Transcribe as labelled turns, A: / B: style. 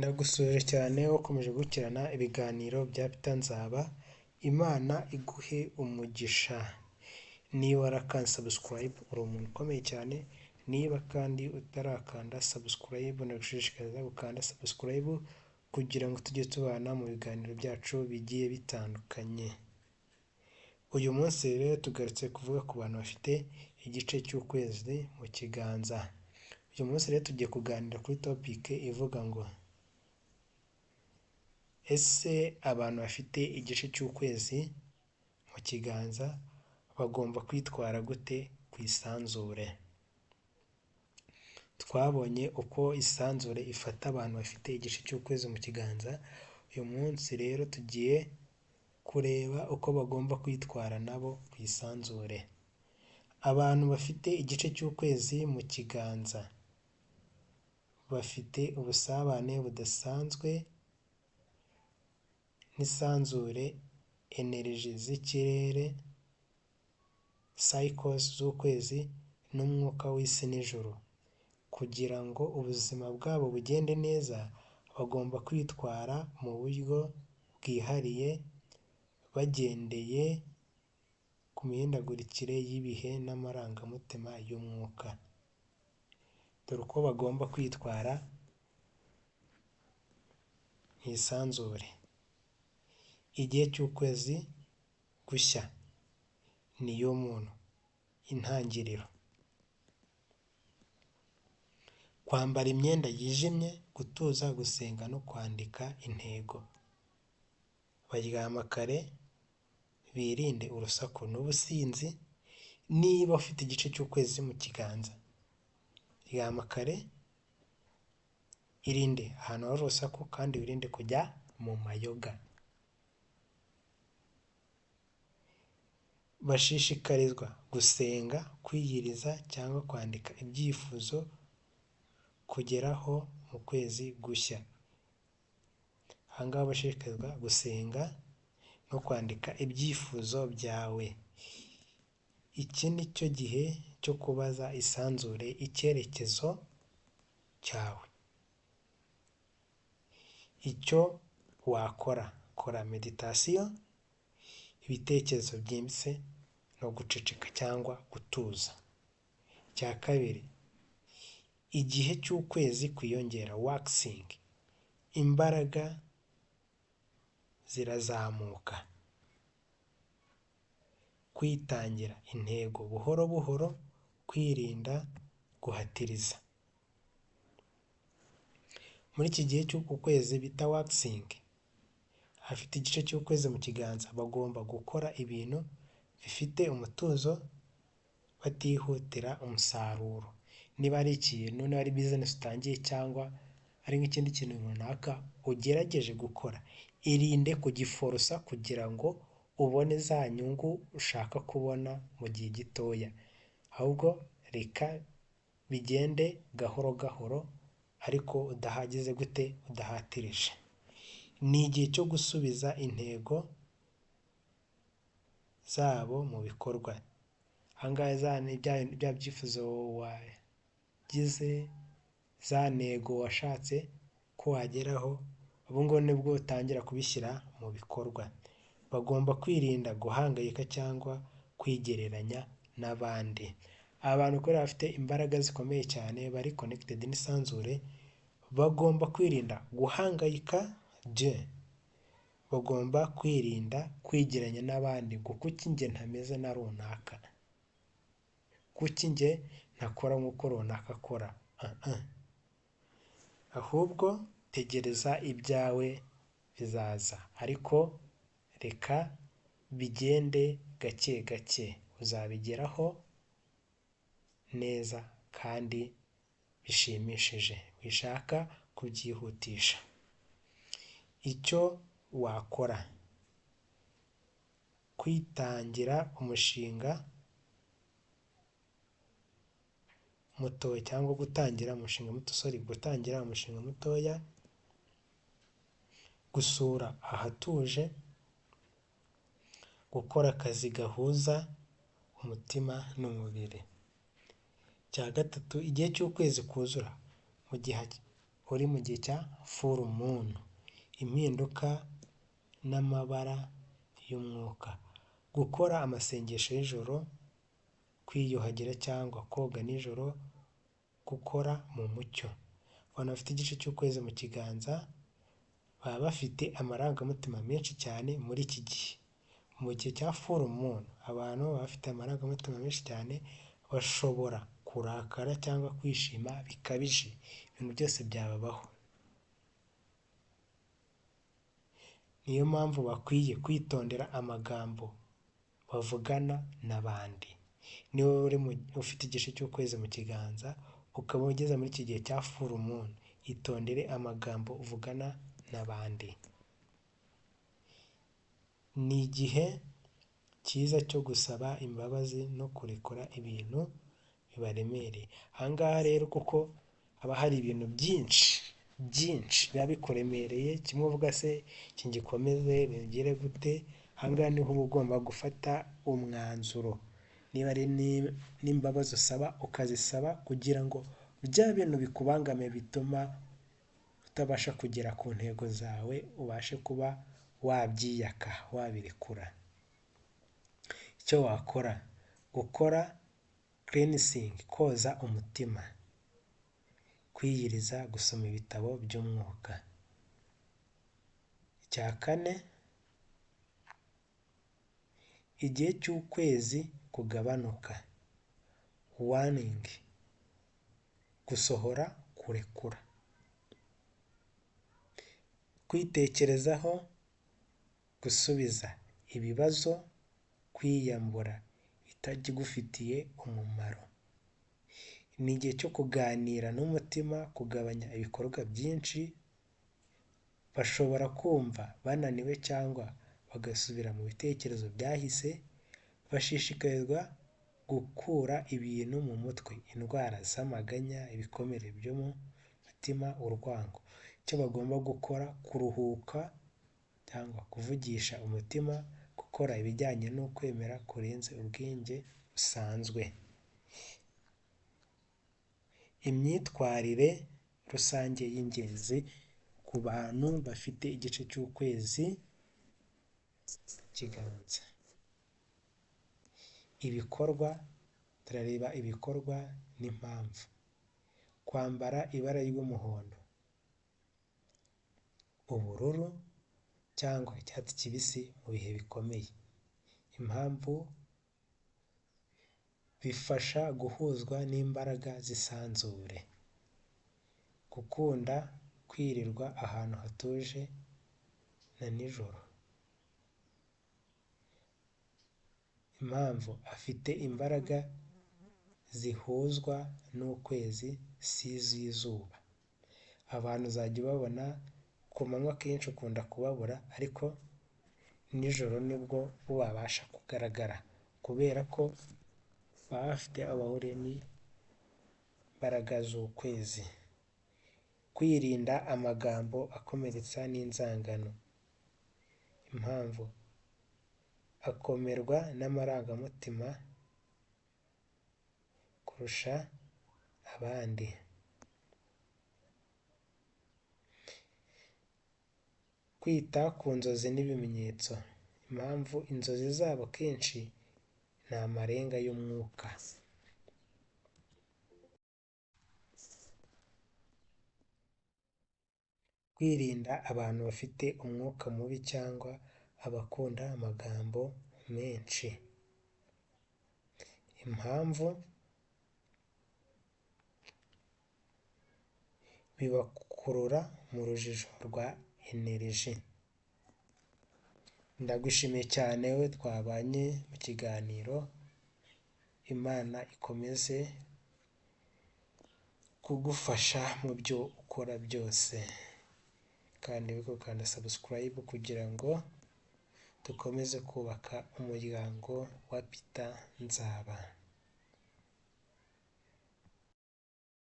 A: Ndagusuje cyane ukomeje gukurikirana ibiganiro bya Peter Nzaba, Imana iguhe umugisha. Niba warakanze subscribe uri umuntu ukomeye cyane, niba kandi utarakanda subscribe ndagushishikariza gukanda subscribe kugira ngo tujye tubana mu biganiro byacu bigiye bitandukanye. Uyu munsi rero tugarutse kuvuga ku bantu bafite igice cy'ukwezi mu kiganza. Uyu munsi rero tugiye kuganira kuri topic ivuga ngo ese abantu bafite igice cy'ukwezi mu kiganza bagomba kwitwara gute ku isanzure? Twabonye uko isanzure ifata abantu bafite igice cy'ukwezi mu kiganza. Uyu munsi rero tugiye kureba uko bagomba kwitwara nabo ku isanzure. Abantu bafite igice cy'ukwezi mu kiganza bafite ubusabane budasanzwe n'isanzure, energy z'ikirere, cycles z'ukwezi n'umwuka w'isi n'ijuru. Kugira ngo ubuzima bwabo bugende neza, bagomba kwitwara mu buryo bwihariye bagendeye ku mihindagurikire y'ibihe n'amarangamutima y'umwuka. Dore uko bagomba kwitwara mu isanzure. Igihe cy'ukwezi gushya niyo muntu intangiriro. Kwambara imyenda yijimye, gutuza, gusenga no kwandika intego. Baryama kare, birinde urusaku n'ubusinzi. Niba ufite igice cy'ukwezi mu kiganza, ryama kare, irinde ahantu hari urusaku kandi wirinde kujya mu mayoga. Bashishikarizwa gusenga, kwiyiriza cyangwa kwandika ibyifuzo kugeraho mu kwezi gushya. Aha ngaha bashishikarizwa gusenga no kwandika ibyifuzo byawe. Iki ni cyo gihe cyo kubaza isanzure icyerekezo cyawe. Icyo wakora, kora meditation, ibitekerezo byimbitse no guceceka cyangwa gutuza. Icya kabiri, igihe cy'ukwezi kwiyongera, waxing, imbaraga zirazamuka. Kwitangira intego buhoro buhoro, kwirinda guhatiriza. Muri iki gihe cy'uku kwezi bita waxing, afite igice cy'ukwezi mu kiganza bagomba gukora ibintu bifite umutuzo batihutira umusaruro. Niba ari ikintu, niba ari business utangiye cyangwa ari nk'ikindi kintu runaka ugerageje gukora, irinde kugiforosa kugira ngo ubone za nyungu ushaka kubona mu gihe gitoya. Ahubwo reka bigende gahoro gahoro ariko udahagize gute, udahatirije. Ni igihe cyo gusubiza intego zabo mu bikorwa. Aha ngaha bya byifuzo wagize, za ntego washatse ko wageraho, ubu ngubu nibwo utangira kubishyira mu bikorwa. Bagomba kwirinda guhangayika cyangwa kwigereranya n'abandi. Abantu kubera bafite imbaraga zikomeye cyane bari connected n'isanzure, bagomba kwirinda guhangayika, bagomba kwirinda kwigereranya n'abandi ngo kuki njye ntameze na runaka, kuki njye ntakora nk'uko runaka akora. Ahubwo tegereza ibyawe bizaza, ariko reka bigende gake gake, uzabigeraho neza kandi bishimishije. Wishaka kubyihutisha. Icyo wakora, kwitangira umushinga muto cyangwa gutangira umushinga mutoya, gusura ahatuje, gukora akazi gahuza umutima n'umubiri. Cya gatatu, igihe cy'ukwezi kuzura, mu gihe uri mu gihe cya full moon, impinduka n'amabara y'umwuka, gukora amasengesho y'ijoro, kwiyuhagira cyangwa koga nijoro, gukora mu mucyo. Abantu bafite igice cy'ukwezi mu kiganza baba bafite amarangamutima menshi cyane muri iki gihe. Mu gihe cya full moon abantu baba bafite amarangamutima menshi cyane, bashobora kurakara cyangwa kwishima bikabije, ibintu byose byababaho. Niyo mpamvu bakwiye kwitondera amagambo bavugana n'abandi. Niba ufite igice cy'ukwezi mu kiganza ukaba ugeze muri iki gihe cya full moon, itondere amagambo uvugana n'abandi. Ni igihe cyiza cyo gusaba imbabazi no kurekura ibintu bibaremereye. Aha ngaha rero kuko haba hari ibintu byinshi biba bikuremereye, kimwe uvuga se iki gikomeze bigire gute, aha ngaha niho uba ugomba gufata umwanzuro. Niba ari n'imbabazi usaba ukazisaba kugira ngo bya bintu bikubangamiye bituma utabasha kugera ku ntego zawe ubashe kuba wabyiyaka, wabirekura. Icyo wakora, gukora cleansing, koza umutima, kwiyiriza, gusoma ibitabo by'umwuka. Icya kane, igihe cy'ukwezi kugabanuka, warning, gusohora, kurekura, kwitekerezaho, gusubiza ibibazo, kwiyambura bitagufitiye umumaro. Ni igihe cyo kuganira n'umutima, kugabanya ibikorwa byinshi, bashobora kumva bananiwe cyangwa bagasubira mu bitekerezo byahise, bashishikarizwa gukura ibintu mu mutwe, indwara z'amaganya, ibikomere byo mu mutima, urwango. Icyo bagomba gukora, kuruhuka cyangwa kuvugisha umutima, gukora ibijyanye n'ukwemera kurenze ubwenge busanzwe. Imyitwarire rusange y'ingenzi ku bantu bafite igice cy'ukwezi kiganza. Ibikorwa, turareba ibikorwa n'impamvu. Kwambara ibara ry'umuhondo, ubururu cyangwa icyatsi kibisi mu bihe bikomeye. Impamvu, bifasha guhuzwa n'imbaraga z'isanzure. Gukunda kwirirwa ahantu hatuje na nijoro. Impamvu, afite imbaraga zihuzwa n'ukwezi si iz'izuba. Abantu uzajya ubabona ku manywa kenshi ukunda kubabura, ariko nijoro nibwo bo babasha kugaragara kubera ko baba bafite abahuriye n'imbaraga z'ukwezi. Kwirinda amagambo akomeretsa n'inzangano. Impamvu, akomerwa n'amarangamutima kurusha abandi. Kwita ku nzozi n'ibimenyetso. Impamvu, inzozi zabo kenshi ni amarenga y'umwuka. Kwirinda abantu bafite umwuka mubi cyangwa abakunda amagambo menshi. Impamvu, bibakurura mu rujijo rwa energy. Ndagushimiye cyane we twabanye mu kiganiro. Imana ikomeze kugufasha mu byo ukora byose, kandi gukanda subscribe kugira ngo dukomeze kubaka umuryango wa Peter Nzaba.